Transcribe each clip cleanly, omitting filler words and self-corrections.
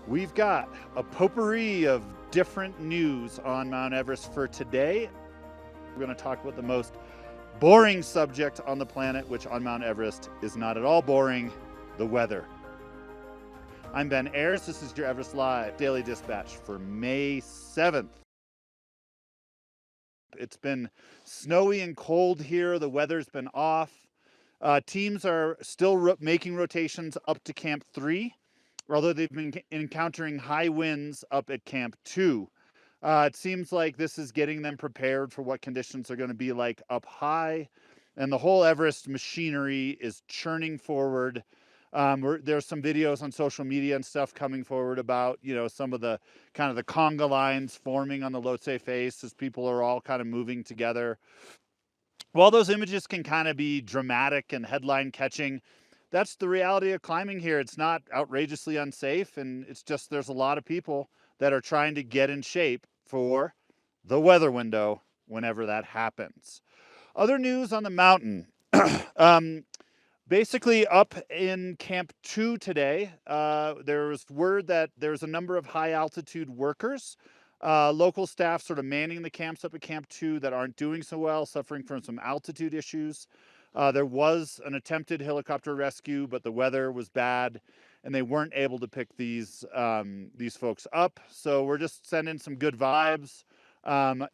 We've got a potpourri of different news on Mount Everest for today. We're going to talk about the most boring subject on the planet, which on Mount Everest is not at all boring, the weather. I'm Ben Ayers. This is your Everest Live Daily Dispatch for May 7th. It's been snowy and cold here. The weather's been off. Teams are still making rotations up to Camp 3, although they've been encountering high winds up at Camp 2. It seems like this is getting them prepared for what conditions are going to be like up high, and the whole Everest machinery is churning forward. There's some videos on social media and stuff coming forward about, some of the kind of the conga lines forming on the Lhotse face as people are all kind of moving together. While those images can kind of be dramatic and headline catching, that's the reality of climbing here. It's not outrageously unsafe, and it's just there's a lot of people that are trying to get in shape for the weather window whenever that happens. Other news on the mountain. Basically, up in Camp 2 today, there was word that there's a number of high altitude workers, local staff sort of manning the camps up at Camp 2 that aren't doing so well, suffering from some altitude issues. There was an attempted helicopter rescue, but the weather was bad and they weren't able to pick these folks up. So we're just sending some good vibes.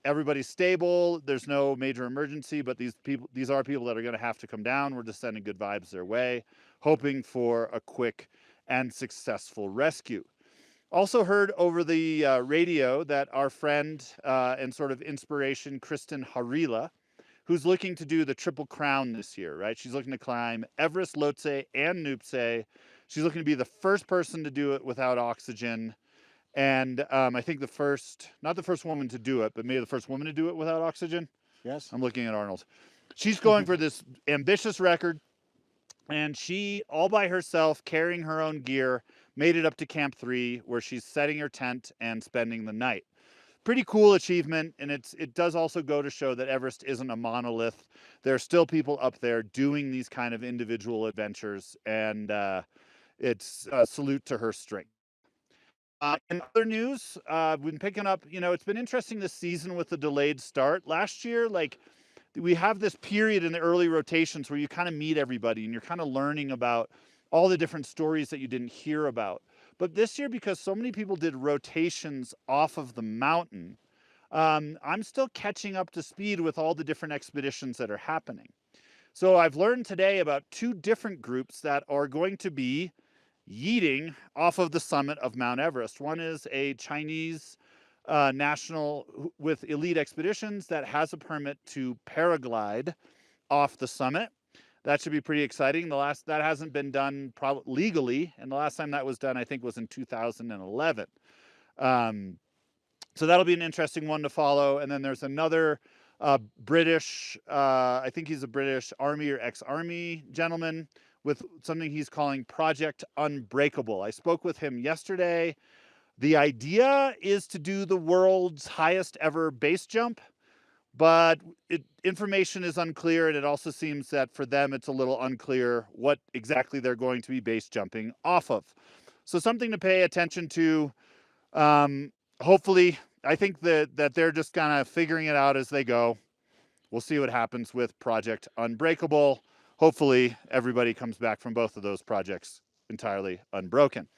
Everybody's stable. There's no major emergency, but these are people that are going to have to come down. We're just sending good vibes their way, hoping for a quick and successful rescue. Also heard over the radio that our friend and sort of inspiration, Kristen Harila, who's looking to do the Triple Crown this year, right? She's looking to climb Everest, Lhotse, and Nuptse. She's looking to be the first person to do it without oxygen. And I think not the first woman to do it, but maybe the first woman to do it without oxygen. Yes. I'm looking at Arnold. She's going for this ambitious record, and she, all by herself, carrying her own gear, made it up to Camp 3, where she's setting her tent and spending the night. Pretty cool achievement, and it does also go to show that Everest isn't a monolith. There are still people up there doing these kind of individual adventures, and it's a salute to her strength. In other news, we've been picking up, it's been interesting this season with the delayed start. Last year, we have this period in the early rotations where you kind of meet everybody and you're kind of learning about all the different stories that you didn't hear about. But this year, because so many people did rotations off of the mountain, I'm still catching up to speed with all the different expeditions that are happening. So I've learned today about two different groups that are going to be yeeting off of the summit of Mount Everest. One is a Chinese national with elite expeditions that has a permit to paraglide off the summit. That should be pretty exciting. That hasn't been done legally, and the last time that was done, I think, was in 2011. So that'll be an interesting one to follow. And then there's another British, I think he's a British Army or ex-Army gentleman with something he's calling Project Unbreakable. I spoke with him yesterday. The idea is to do the world's highest ever base jump, but information is unclear, and it also seems that for them it's a little unclear what exactly they're going to be base jumping off of. So something to pay attention to. Hopefully, I think that they're just kind of figuring it out as they go. We'll see what happens with Project Unbreakable. Hopefully, everybody comes back from both of those projects entirely unbroken.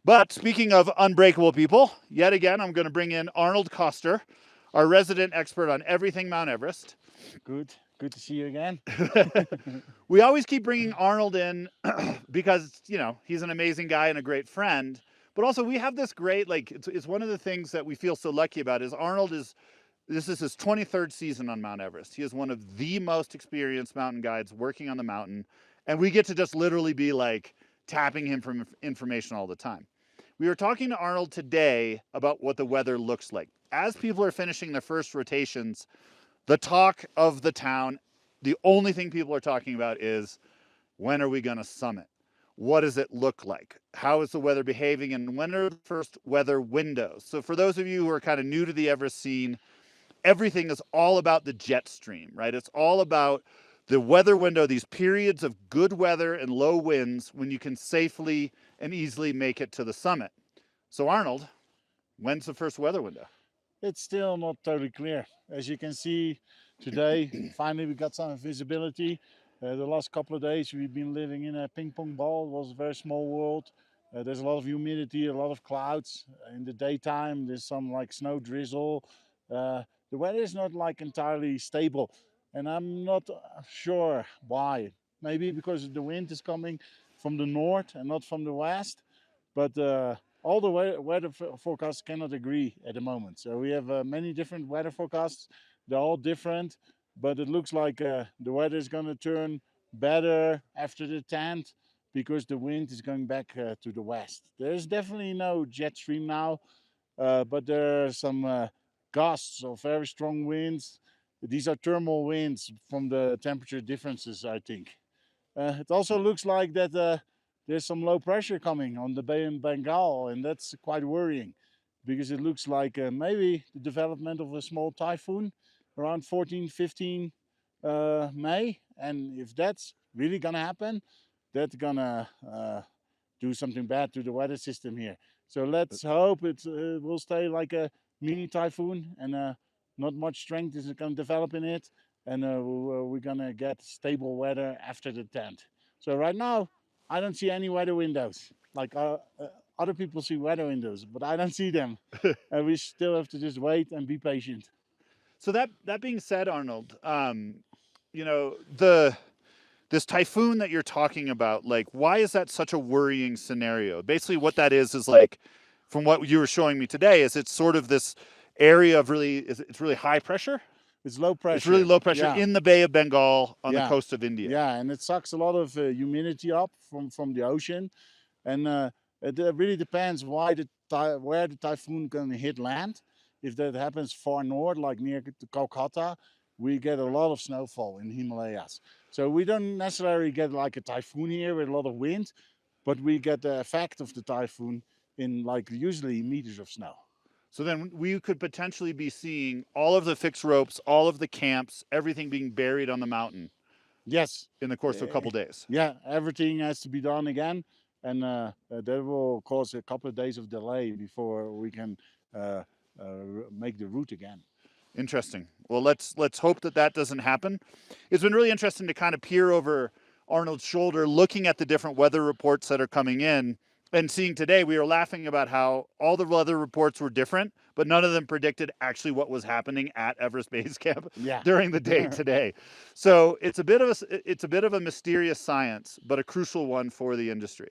But speaking of unbreakable people, yet again, I'm going to bring in Arnold Coster, our resident expert on everything Mount Everest. Good to see you again. We always keep bringing Arnold in because, he's an amazing guy and a great friend. But also we have this great, it's one of the things that we feel so lucky about is this is his 23rd season on Mount Everest. He is one of the most experienced mountain guides working on the mountain. And we get to just literally be tapping him for information all the time. We were talking to Arnold today about what the weather looks like. As people are finishing their first rotations, the talk of the town, the only thing people are talking about is, when are we going to summit? What does it look like? How is the weather behaving? And when are the first weather windows? So for those of you who are kind of new to the Everest scene, everything is all about the jet stream, right? It's all about the weather window, these periods of good weather and low winds when you can safely and easily make it to the summit. So Arnold, when's the first weather window? It's still not totally clear. As you can see today, finally we got some visibility. The last couple of days we've been living in a ping pong ball. It was a very small world. There's a lot of humidity, a lot of clouds. In the daytime there's some like snow drizzle. The weather is not like entirely stable, and I'm not sure why. Maybe because the wind is coming from the north and not from the west. But all the weather forecasts cannot agree at the moment. So we have many different weather forecasts. They're all different, but it looks like the weather is going to turn better after the 10th because the wind is going back to the west. There's definitely no jet stream now, but there are some gusts of very strong winds. These are thermal winds from the temperature differences, I think. It also looks like that there's some low pressure coming on the Bay of Bengal, and that's quite worrying because it looks like maybe the development of a small typhoon around 14, 15 May. And if that's really gonna happen, that's gonna do something bad to the weather system here. So let's hope it will stay like a mini typhoon and not much strength is going to develop in it. And we're going to get stable weather after the 10th. So right now, I don't see any weather windows. Like other people see weather windows, but I don't see them. And we still have to just wait and be patient. So that being said, Arnold, you know, this typhoon that you're talking about, like, why is that such a worrying scenario? Basically, what that is like, from what you were showing me today, is it's sort of this area of it's really high pressure. It's low pressure. It's really low pressure Yeah. in the Bay of Bengal on the Yeah. coast of India. Yeah, and it sucks a lot of humidity up from the ocean, and it really depends where the typhoon can hit land. If that happens far north, like near to Kolkata, we get a lot of snowfall in the Himalayas. So we don't necessarily get like a typhoon here with a lot of wind, but we get the effect of the typhoon in like usually meters of snow. So then we could potentially be seeing all of the fixed ropes, all of the camps, everything being buried on the mountain. Yes. In the course of a couple days. Yeah, everything has to be done again, and that will cause a couple of days of delay before we can make the route again. Interesting. Well, let's hope that doesn't happen. It's been really interesting to kind of peer over Arnold's shoulder, looking at the different weather reports that are coming in, and seeing today, we were laughing about how all the weather reports were different, but none of them predicted actually what was happening at Everest Base Camp during the day today. So it's a bit of a mysterious science, but a crucial one for the industry.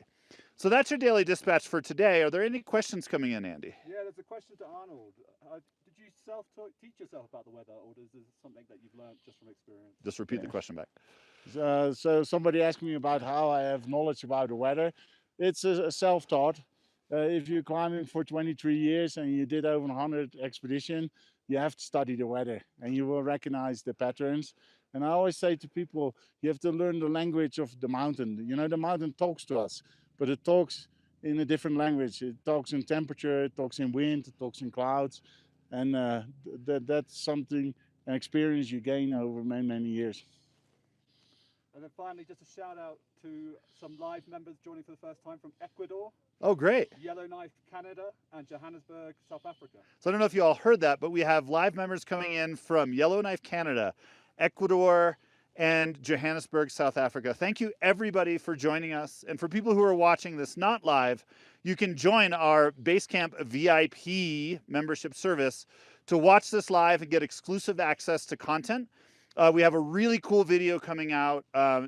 So that's your daily dispatch for today. Are there any questions coming in, Andy? Yeah, there's a question to Arnold. Did you teach yourself about the weather, or is this something that you've learned just from experience? Just repeat the question back. So somebody asked me about how I have knowledge about the weather. It's a self-taught. If you're climbing for 23 years and you did over 100 expeditions, you have to study the weather and you will recognize the patterns. And I always say to people, you have to learn the language of the mountain. You know, the mountain talks to us, but it talks in a different language. It talks in temperature, it talks in wind, it talks in clouds. And that's something, an experience you gain over many, many years. And then finally, just a shout out to some live members joining for the first time from Ecuador. Oh, great. Yellowknife, Canada, and Johannesburg, South Africa. So I don't know if you all heard that, but we have live members coming in from Yellowknife, Canada, Ecuador, and Johannesburg, South Africa. Thank you, everybody, for joining us. And for people who are watching this not live, you can join our Basecamp VIP membership service to watch this live and get exclusive access to content. We have a really cool video coming out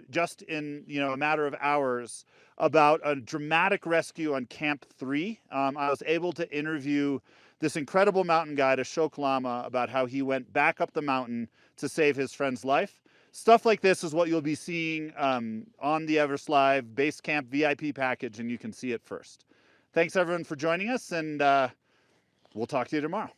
just in a matter of hours about a dramatic rescue on Camp 3. I was able to interview this incredible mountain guide, Ashok Lama, about how he went back up the mountain to save his friend's life. Stuff like this is what you'll be seeing on the Everest Live Basecamp VIP package, and you can see it first. Thanks, everyone, for joining us, and we'll talk to you tomorrow.